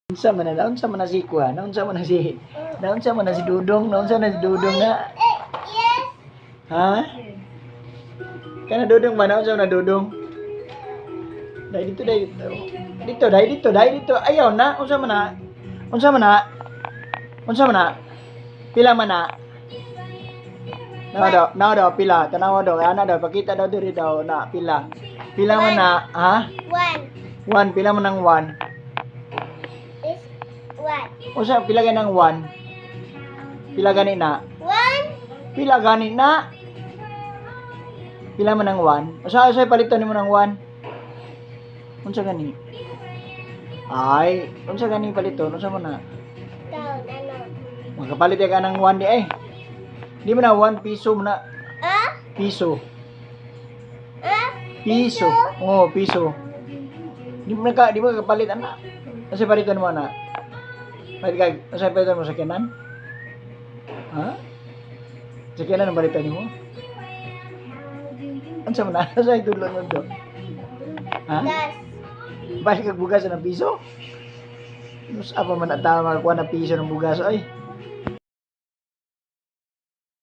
Naunsa man na si Kuya, naunsa man na si Dudong, naunsa na si Dudong na. Yes. Ha? Kana Dudong ba, naunsa na Dudong? Dai dito. Dito. Ayaw na, unsa man na? Pila man na? Now daw, pila. Tanawa daw, ana daw, pakita daw diri daw na pila. Pila man na, ha? 1, One pila man ng 1? is what? Unsa pila gani ng 1? Pila gani na? One. Pila gani na? Pila man ng 1? Unsa paliton nimo ng 1? Unsa gani? Ay, unsa gani paliton? Unsa man na? Down. Ano? Magkapalit ka ng 1 di ay. Di mo na 1 piso mo na. Ah? Piso. Ah? Piso. Oo, piso. Di mo kapalit ana. Unsa paliton mo na? Unsa paliton mo sa kanan? Ha? Sa kanan ang paliton nimo? Unsa man na? Unsa itulon mo do? Ha? Das. Balik kag bugas ng piso? Mas apa man na tama kuha na piso ng bugas ay.